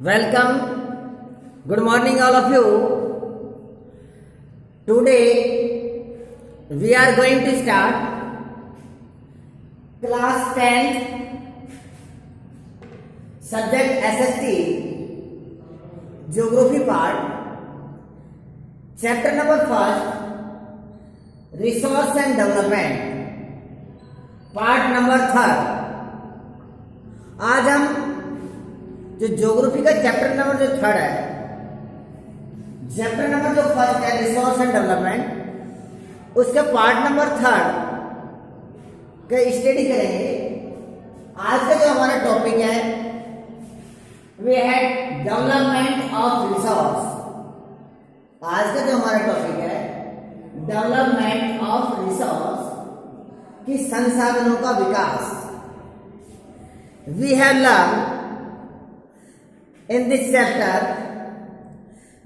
Welcome. Good morning, all of you. Today we are going to start class 10th subject SST Geography part, chapter number 1, Resource and Development, part number 3. आज हम जो geography का chapter number जो 3 है, chapter number जो 1 है resource and development, उसका part number 3 का स्टडी करेंगे। आज का जो हमारा टॉपिक है वे है डेवलपमेंट ऑफ रिसोर्स। आज का जो हमारा टॉपिक है डेवलपमेंट ऑफ रिसोर्स की संसाधनों का विकास। We have learn in this chapter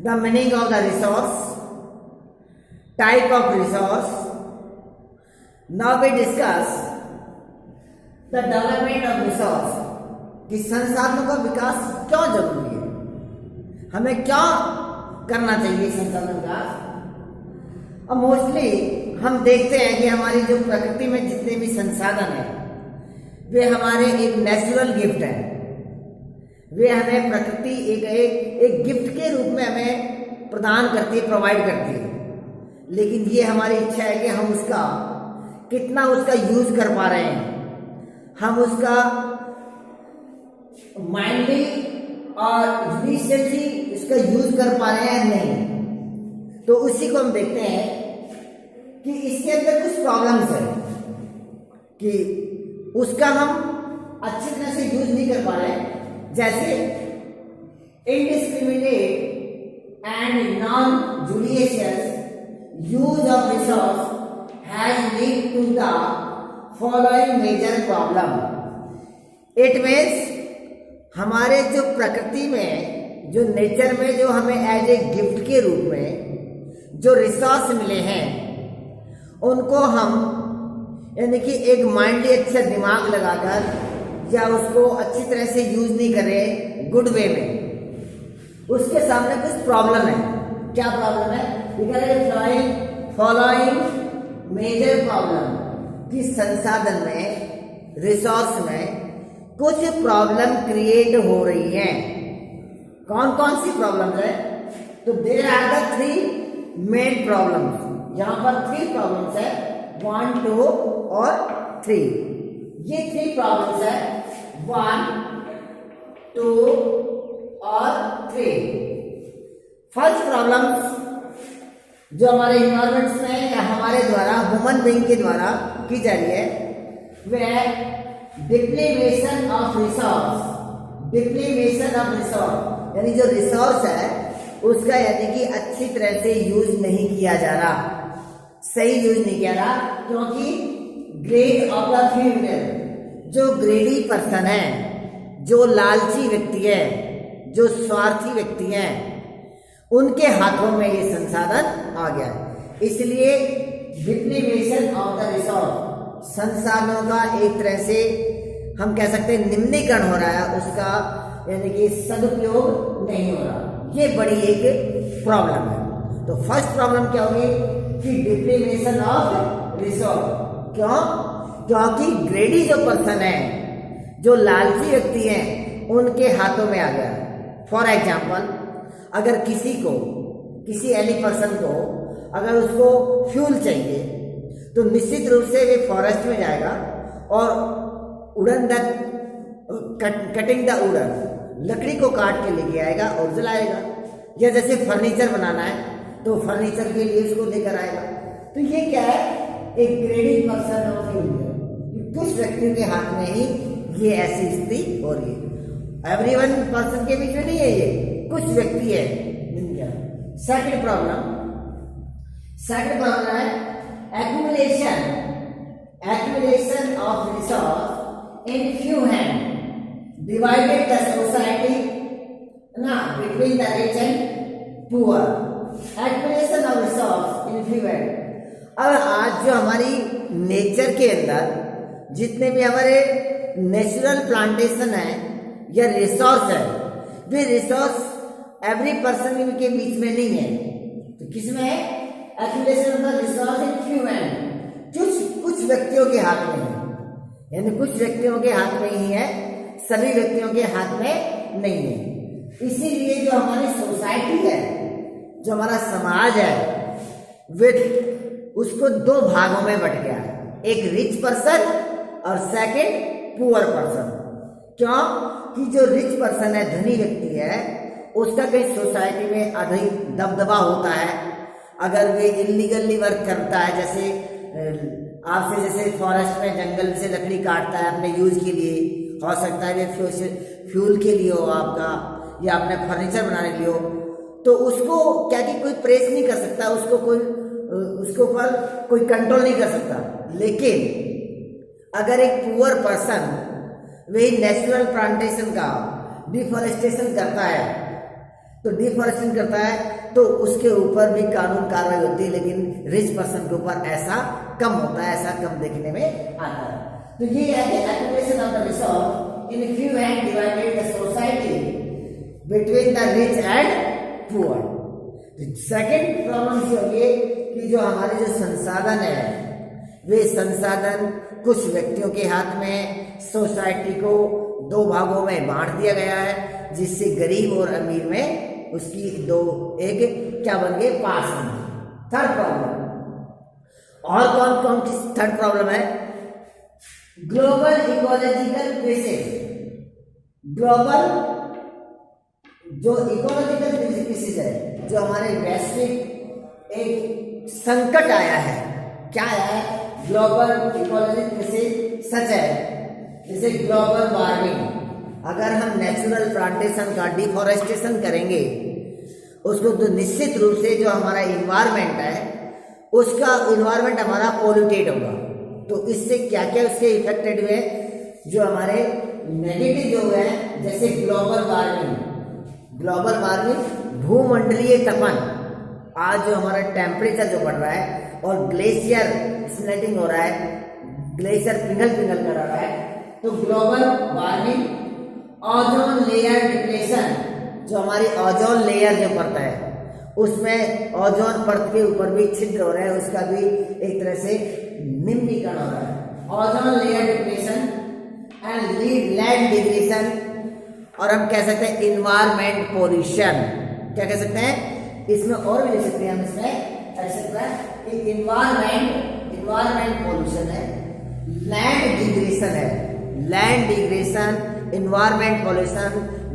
the meaning of the resource, type of resource. Now we discuss the development of resource कि संसाधनों का विकास क्यों जरूरी है, हमें क्या करना चाहिए संसाधन विकास। अब मोस्टली हम देखते हैं कि हमारी जो प्रकृति में जितने भी संसाधन है वे हमारे एक नेचुरल गिफ्ट है। वे हमें प्रकृति एक गिफ्ट के रूप में हमें प्रदान करती है, प्रोवाइड करती है। लेकिन ये हमारी इच्छा है कि हम उसका कितना उसका यूज कर पा रहे हैं, हम उसका माइंडली और जुडिशियसली इसका यूज कर पा रहे हैं नहीं। तो उसी को हम देखते हैं कि इसके अंदर कुछ प्रॉब्लम्स है कि उसका हम अच्छी तरह से यूज नहीं कर पा रहे हैं। जैसे indiscriminate and non-judicious use of resource has led to the following major problem. It means हमारे जो प्रकृति में जो नेचर में जो हमें एज ए गिफ्ट के रूप में जो रिसोर्स मिले हैं उनको हम यानी कि एक माइंडली अच्छा दिमाग लगाकर या उसको अच्छी तरह से यूज नहीं कर रहे गुड वे में, उसके सामने कुछ प्रॉब्लम है। क्या प्रॉब्लम है? फॉलोइंग मेजर प्रॉब्लम कि संसाधन में रिसोर्स में कुछ प्रॉब्लम क्रिएट हो रही है। कौन कौन सी प्रॉब्लम है? तो there are the 3 main problems. यहां पर 3 प्रॉब्लम्स है, 1, 2 और 3। ये 3 प्रॉब्लम्स है, 1, 2 और 3। फर्स्ट प्रॉब्लम्स जो हमारे इन्वायरमेंट्स में या हमारे द्वारा ह्यूमन बीइंग के द्वारा की जा रही है वह डिप्लीमेशन ऑफ रिसोर्स। डिप्लीमेशन ऑफ रिसोर्स यानी जो रिसोर्स है उसका यानी कि अच्छी तरह से यूज नहीं किया जा रहा, सही यूज नहीं किया रहा। क्योंकि ग्रेड ऑफ द फील्ड जो ग्रेडी पर्सन है, जो लालची व्यक्ति है, जो स्वार्थी व्यक्ति हैं, उनके हाथों में ये संसाधन आ गया है। इसलिए डिप्लीमेशन ऑफ द रिसोर्स, संसाधनों का एक तरह से हम कह सकते हैं निम्नीकरण हो रहा है, उसका यानी कि सदुपयोग नहीं हो रहा। ये बड़ी एक प्रॉब्लम है। तो फर्स्ट प्रॉब्लम क्या होगी कि डिप्लीमेशन ऑफ रिसोर्स। क्यों? क्योंकि ग्रेडी जो पर्सन है, जो लालची व्यक्ति हैं, उनके हाथों में आ गया। फॉर एग्जाम्पल, अगर किसी एनी पर्सन को अगर उसको फ्यूल चाहिए तो निश्चित रूप से वे फॉरेस्ट में जाएगा और कटिंग द वुडन, लकड़ी को काट के लेके आएगा और जलाएगा। या जैसे फर्नीचर बनाना है तो फर्नीचर के लिए उसको लेकर आएगा। तो ये क्या है? एक ग्रेडी पर्सन ऑफ इंडिया, कुछ व्यक्तियों के हाथ में ही ये ऐसी स्थिति हो रही है। एवरीवन पर्सन के बीच में नहीं है, ये कुछ व्यक्ति है इंडिया। सेकंड प्रॉब्लम है accumulation of resource in few hand divided the society ना between the rich and poor. Accumulation of resource in few hand. अब आज जो हमारी नेचर के अंदर जितने भी हमारे नेचुरल प्लांटेशन है या रिसोर्स है, वे रिसोर्स एवरी पर्सन के बीच में नहीं है। तो किसमें है? Accumulation of the resource in few hand, कुछ व्यक्तियों के हाथ में है, यानी कुछ व्यक्तियों के हाथ में ही है, सभी व्यक्तियों के हाथ में नहीं है। इसीलिए जो हमारी सोसाइटी है, जो हमारा समाज है, वे उसको दो भागों में बट गया है, एक रिच पर्सन और सेकंड पुअर पर्सन। क्यों? कि जो रिच पर्सन है, धनी व्यक्ति है, उसका कहीं सोसाइटी में अधिक दबदबा होता है। अगर वे इलीगली वर्क करता है, जैसे आपसे जैसे फॉरेस्ट में जंगल से लकड़ी काटता है अपने यूज के लिए, हो सकता है वे फ्यूल के लिए हो आपका, या अपने फर्नीचर बनाने के लिए हो, तो उसको क्या कि कोई प्रेस नहीं कर सकता, उसको कोई उसके ऊपर कोई कंट्रोल नहीं कर सकता। लेकिन अगर एक पुअर पर्सन वही नेचुरल प्लांटेशन का डिफॉरेस्टेशन करता है, तो डिफॉरेस्टेशन करता है तो उसके ऊपर भी कानून कार्रवाई होती है, लेकिन रिच पर्सन के ऊपर ऐसा कम होता है, ऐसा कम देखने में आता है। तो ये है कि accumulation of the resource in few hand divided the society between the rich and poor. Second problem ये होगी कि जो हमारे जो संसाधन है, वे संसाधन कुछ व्यक्तियों के हाथ में, सोसाइटी को दो भागों में बांट दिया गया है, जिससे गरीब और अमीर में उसकी दो एक क्या बन गए, पार्ट्स बन गए। थर्ड प्रॉब्लम, और कौन कौन की थर्ड प्रॉब्लम है? Global ecological crisis. ग्लोबल जो इकोलॉजिकल क्राइसिस है, जो हमारे वैश्विक एक संकट आया है, क्या आया है? ग्लोबल इकोलॉजिकल क्राइसिस सच है, जैसे ग्लोबल वार्मिंग। अगर हम नेचुरल प्लांटेशन का डिफॉरेस्टेशन करेंगे, उसको तो निश्चित रूप से जो हमारा इन्वायरमेंट है, उसका इन्वायरमेंट हमारा पोल्यूटेड होगा। तो इससे क्या क्या उसके इफेक्टेड हुए, जो हमारे नेगेटिव जो है, जैसे ग्लोबल वार्मिंग। ग्लोबल वार्मिंग भूमंडलीय तपन, आज जो हमारा टेम्परेचर जो बढ़ रहा है और ग्लेशियर स्मेल्टिंग हो रहा है, ग्लेशियर पिघल कर रहा है, तो global warming. Ozone layer depletion, जो हमारी ओजोन लेयर जो परत है, उसमें ओजोन परत के ऊपर भी छिद्र हो रहा है, उसका भी एक तरह से निम्नीकरण हो रहा है। Ozone layer depletion and land degradation, और हम कह सकते हैं इन्वायरमेंट पोल्यूशन। क्या कह सकते हैं? इसमें और भी ले सकते हैं हम, इसमें ऐसे इन्वायरमेंट पोल्यूशन है, लैंड डिग्रेडेशन है, land degradation, environment pollution,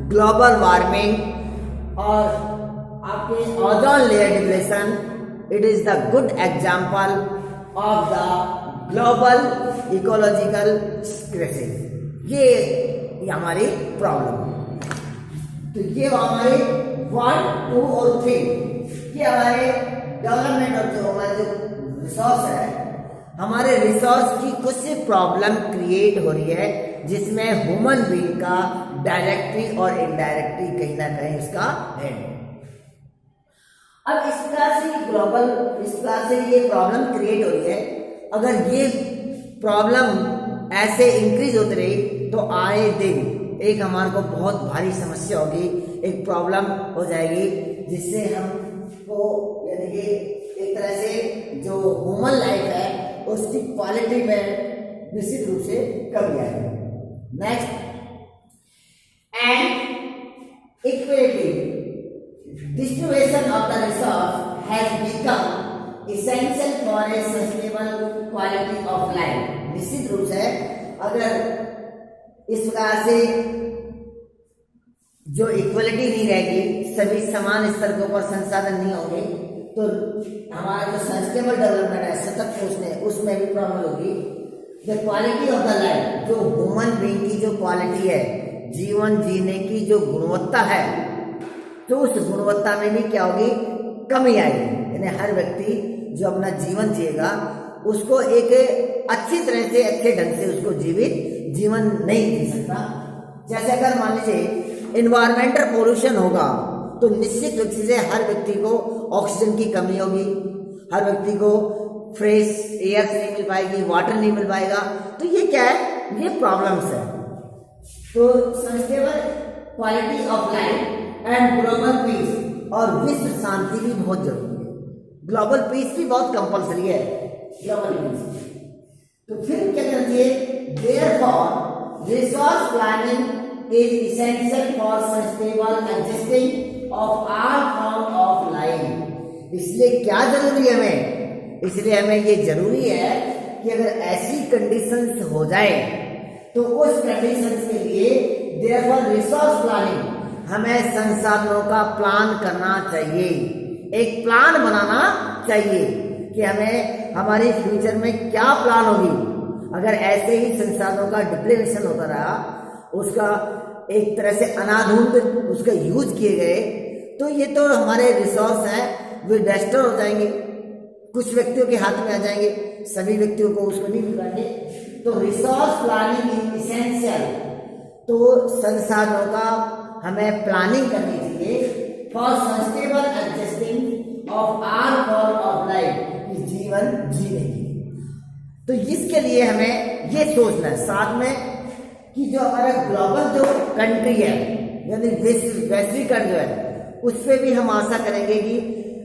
global warming और आपके ozone layer depletion. It is the good example of the global ecological crisis. ये हमारी प्रॉब्लम। तो ये हमारे 1, 2 और 3 ये हमारे डेवलपमेंट और जो हमारे जो रिसोर्स है, हमारे रिसोर्स की कुछ प्रॉब्लम क्रिएट हो रही है, जिसमें ह्यूमन बीइंग का डायरेक्टली और इनडायरेक्टली कहीं ना कहीं उसका है। अब इस प्रकार से ये प्रॉब्लम क्रिएट हो रही है। अगर ये प्रॉब्लम ऐसे इंक्रीज होती रही तो आए दिन एक हमारे को बहुत भारी समस्या होगी, एक प्रॉब्लम हो जाएगी, जिससे हमको यानी कि एक तरह से जो ह्यूमन लाइफ है उसकी क्वालिटी में निश्चित रूप से कमी आएगी। Next, and equity distribution of the resource has become essential for a sustainable quality of life। निश्चित रूप से अगर इस प्रकार से जो इक्वलिटी नहीं रहेगी, सभी समान स्तर के ऊपर संसाधन नहीं होंगे, तो हमारा जो सस्टेनेबल डेवलपमेंट है, सतत उसमें भी प्रॉब्लम होगी। The quality of the life, जो ह्यूमन बीइंग की जो क्वालिटी है, जीवन जीने की जो गुणवत्ता है, तो उस गुणवत्ता में भी क्या होगी, कमी आएगी। यानी हर व्यक्ति जो अपना जीवन जिएगा उसको एक अच्छी तरह से अच्छे ढंग से उसको जीवन नहीं जी सकता। जैसे अगर मान लीजिए इन्वायरमेंटल पोल्यूशन होगा, तो निश्चित रूप से हर व्यक्ति को ऑक्सीजन की कमी होगी, हर व्यक्ति को फ्रेश एयर नहीं मिल पाएगी, वाटर नहीं मिल पाएगा। तो ये क्या है, ये प्रॉब्लम्स है। तो sustainable quality of life and global piece, और विश्व शांति भी बहुत जरूरी है। ग्लोबल पीस भी बहुत कंपलसरी है, ग्लोबल पीस। तो फिर क्या करना चाहिए, therefore resource planning is essential for sustainable existing of all form of life. इसलिए क्या जरूरी है हमें, इसलिए हमें ये जरूरी है कि अगर ऐसी कंडीशंस हो जाए तो उस कंडीशंस के लिए देयरफॉर रिसोर्स प्लानिंग, हमें संसाधनों का प्लान करना चाहिए, एक प्लान बनाना चाहिए कि हमें हमारे फ्यूचर में क्या प्लान होगी। अगर ऐसे ही संसाधनों का डिप्लीशन होता रहा, उसका एक तरह से अनाधुंध उसका यूज किए गए, तो ये तो हमारे रिसोर्स हैं वे डिस्ट्रॉय हो जाएंगे, कुछ व्यक्तियों के हाथ में आ जाएंगे, सभी व्यक्तियों को उसको नहीं मिल पाएंगे। तो रिसोर्स प्लानिंग इज इसेंशियल, तो संसाधनों का हमें प्लानिंग करनी चाहिए for sustainable existing of our form of life, जीवन जीने की। तो इसके लिए हमें ये सोचना है साथ में कि जो हमारा ग्लोबल जो कंट्री है, यानी वैश्वीकरण जो है, उस पर भी हम आशा करेंगे कि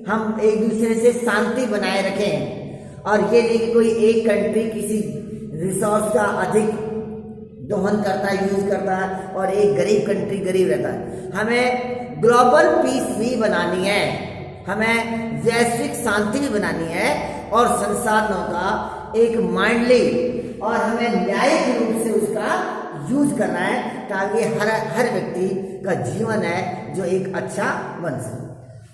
हम एक दूसरे से शांति बनाए रखें, और ये नहीं कि कोई एक कंट्री किसी रिसोर्स का अधिक दोहन करता है, यूज करता है, और एक गरीब कंट्री गरीब रहता है। हमें ग्लोबल पीस भी बनानी है, हमें वैश्विक शांति भी बनानी है, और संसाधनों का एक माइंडली और हमें न्यायिक रूप से उसका यूज करना है, ताकि हर व्यक्ति का जीवन है जो एक अच्छा बन सके।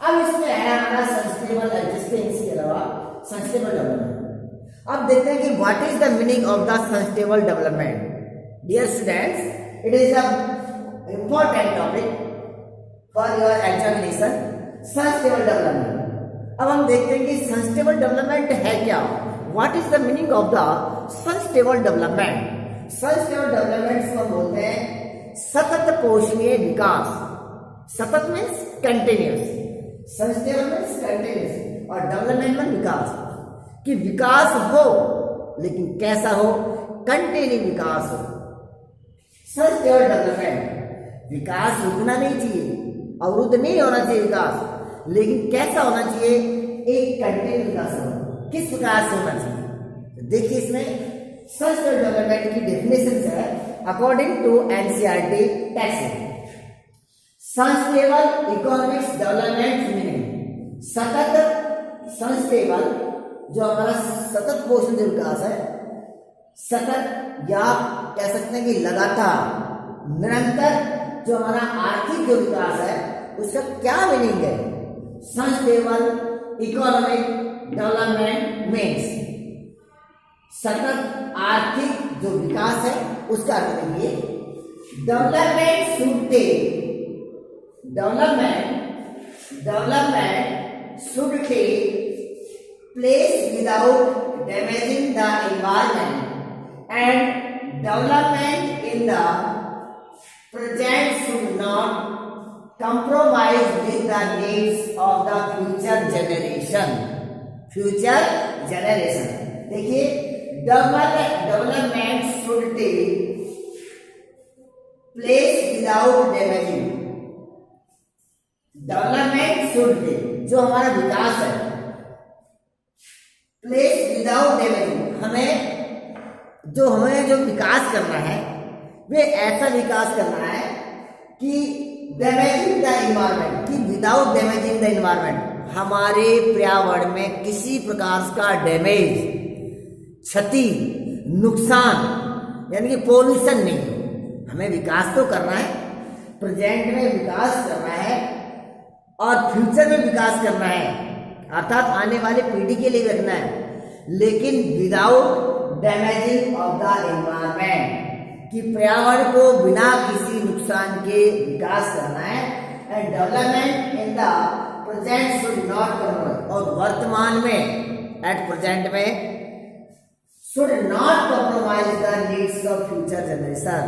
अब इसमें है हमारा सस्टेनेबल एग्जिस्टेंस के अलावा सस्टेनेबल डेवलपमेंट। अब देखते हैं कि what is the meaning of the sustainable development. Dear students, it is a important topic for your examination, sustainable development. अब हम देखते हैं कि सस्टेनेबल डेवलपमेंट है क्या, what is the meaning of the sustainable development. Sustainable development को बोलते हैं सतत पोषणीय विकास। सतत means continuous, sustainable means continuous, और डेवलपमेंट मीन्स विकास। कि विकास हो, लेकिन कैसा हो, कंटिन्यू विकास हो। सस्टेनेबल डेवलपमेंट, विकास रुकना नहीं चाहिए, अवरुद्ध नहीं होना चाहिए विकास, लेकिन कैसा होना चाहिए, एक कंटिन्यू विकास हो। किस प्रकार से होना चाहिए, देखिए इसमें सस्टेनेबल डेवलपमेंट की डेफिनेशन है according to NCERT text. Sustainable economics development meaning, सतत सस्टेनेबल जो हमारा सतत पोषण जो विकास है, सतत या कह सकते हैं कि लगातार निरंतर जो हमारा आर्थिक जो विकास है, उसका क्या मीनिंग है। सस्टेनेबल इकोनॉमिक डेवलपमेंट मीन्स सतत आर्थिक जो विकास है उसका अर्थ करिए, development should take, development should take place without damaging the environment, and development in the present should not compromise with the needs of the future generation. Future generation, देखिए development should take place without damaging. Development should take, जो हमारा विकास है, place without damaging, हमें जो विकास करना है, वे ऐसा विकास करना है कि डैमेजिंग द इन्वायरमेंट, कि विदाउट डैमेजिंग द इन्वायरमेंट, हमारे पर्यावरण में किसी प्रकार का डैमेज, क्षति, नुकसान, यानी कि पोल्यूशन नहीं हो। हमें विकास तो करना है, प्रेजेंट में विकास करना है और फ्यूचर में विकास करना है, अर्थात आने वाले पीढ़ी के लिए रखना है, लेकिन without damaging of the environment, कि पर्यावरण को बिना किसी नुकसान के विकास करना है। And development in the present should not compromise, और वर्तमान में एट प्रेजेंट में should not compromise the needs of future generation.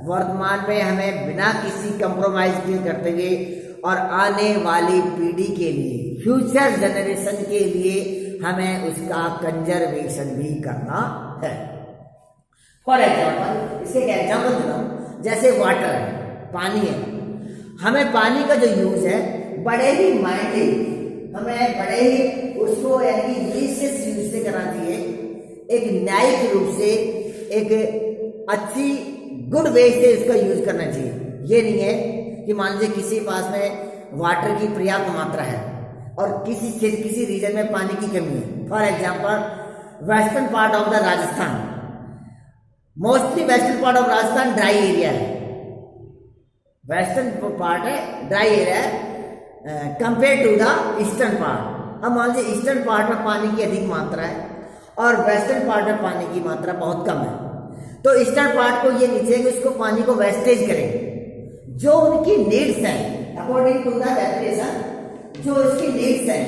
वर्तमान में हमें बिना किसी कंप्रोमाइज के करते हुए और आने वाली पीढ़ी के लिए, फ्यूचर जनरेशन के लिए हमें उसका कंजर्वेशन भी करना है। फॉर एग्जाम्पल, इसके एक एग्जाम्पल देता हूँ, जैसे वाटर है, पानी है, हमें पानी का जो यूज है बड़े ही माइंडली, हमें बड़े ही उसको यानी डिलीशियस यूज से करना चाहिए, एक न्यायिक रूप से, एक अच्छी गुड वे से उसका यूज करना चाहिए। ये नहीं है कि मान लीजिए किसी पास में वाटर की पर्याप्त मात्रा है और किसी रीजन में पानी की कमी है। For example western part of the Rajasthan, mostly western part of Rajasthan dry area है, वेस्टर्न पार्ट है ड्राई एरिया है compare to the eastern part. अब मान लीजिए ईस्टर्न पार्ट में पानी की अधिक मात्रा है और वेस्टर्न पार्ट में पानी की मात्रा बहुत कम है, तो ईस्टर्न पार्ट को ये नहीं चाहिए कि उसको पानी को वेस्टेज करें, जो उनकी नीड्स हैं अकॉर्डिंग टू द डेफिनेशन, जो उसकी नीड्स हैं,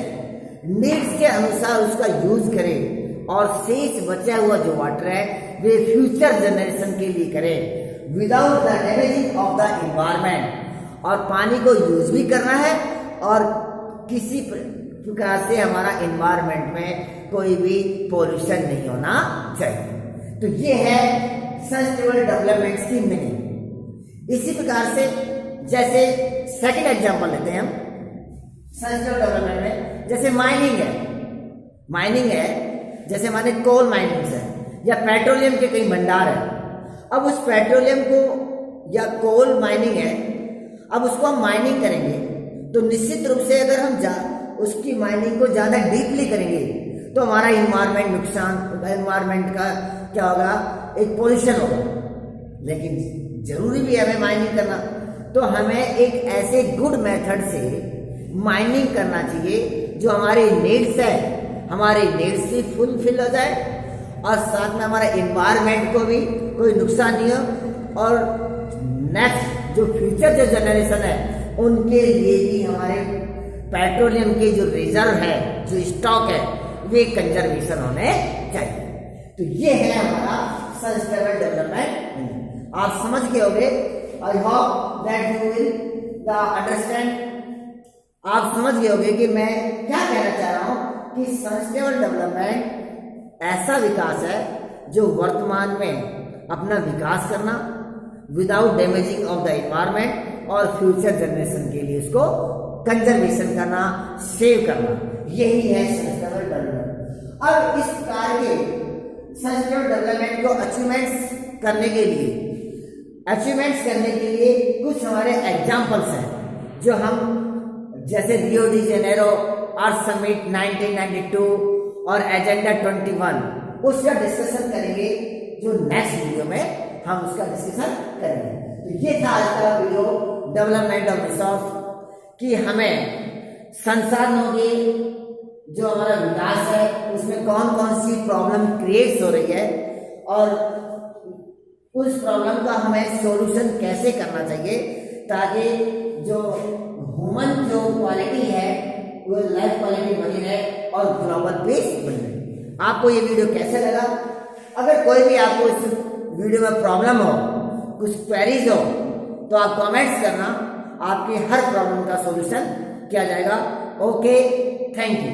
नीड्स के अनुसार उसका यूज करें और शेष बचा हुआ जो वाटर है वे फ्यूचर जनरेशन के लिए करें without the damaging of the environment. और पानी को यूज भी करना है और किसी प्रकार से हमारा एनवायरनमेंट में कोई भी पोल्यूशन नहीं होना चाहिए। तो ये है सस्टेनेबल डेवलपमेंट की मीनिंग। इसी प्रकार से जैसे सेकंड एग्जांपल लेते हैं हम सस्टेनेबल डेवलपमेंट में, जैसे माइनिंग है जैसे माने कोल माइनिंग है या पेट्रोलियम के कई भंडार है। अब उस पेट्रोलियम को या कोल माइनिंग है, अब उसको हम माइनिंग करेंगे तो निश्चित रूप से अगर हम उसकी माइनिंग को ज्यादा डीपली करेंगे तो हमारा एनवायरमेंट का क्या होगा, एक पोल्यूशन होगा। लेकिन जरूरी भी है हमें माइनिंग करना, तो हमें एक ऐसे गुड मेथड से माइनिंग करना चाहिए जो हमारी नीड्स है, हमारी नीड्स भी फुलफिल हो जाए और साथ में हमारे एनवायरमेंट को भी कोई नुकसान नहीं हो और नेक्स्ट जो फ्यूचर जो जनरेशन है उनके लिए भी हमारे पेट्रोलियम के जो रिजर्व है, जो स्टॉक है, वे कंजर्वेशन होने चाहिए। तो ये है हमारा सस्टेनेबल डेवलपमेंट। आप समझ गए होंगे, I hope that you will the understand. आप समझ गए होंगे कि मैं क्या कहना चाह रहा हूं कि सस्टेनेबल डेवलपमेंट ऐसा विकास है जो वर्तमान में अपना विकास करना without damaging of the environment और फ्यूचर जनरेशन के लिए इसको कंजर्वेशन करना, सेव करना, यही है सस्टेनेबल डेवलपमेंट। अब इस प्रकार के सस्टेनेबल डेवलपमेंट को अचीवमेंट्स करने के लिए कुछ हमारे एग्जाम्पल्स हैं जो हम जैसे रियो डी जेनेरो अर्थ समिट 1992 और एजेंडा 21 उसका डिस्कशन करेंगे, जो नेक्स्ट वीडियो में हम उसका डिस्कशन करेंगे। तो ये था आज का वीडियो डेवलपमेंट ऑफ रिसोर्स कि हमें संसाधनों की जो हमारा विकास है उसमें कौन कौन सी प्रॉब्लम क्रिएट हो रही है और उस प्रॉब्लम का हमें सॉल्यूशन कैसे करना चाहिए ताकि जो ह्यूमन जो क्वालिटी है वो लाइफ क्वालिटी बनी रहे और ग्लोबल पीस बनी रहे। आपको ये वीडियो कैसे लगा? अगर कोई भी आपको इस वीडियो में प्रॉब्लम हो, कुछ क्वेरीज हो, तो आप कमेंट्स करना, आपकी हर प्रॉब्लम का सॉल्यूशन किया जाएगा। Okay, thank you.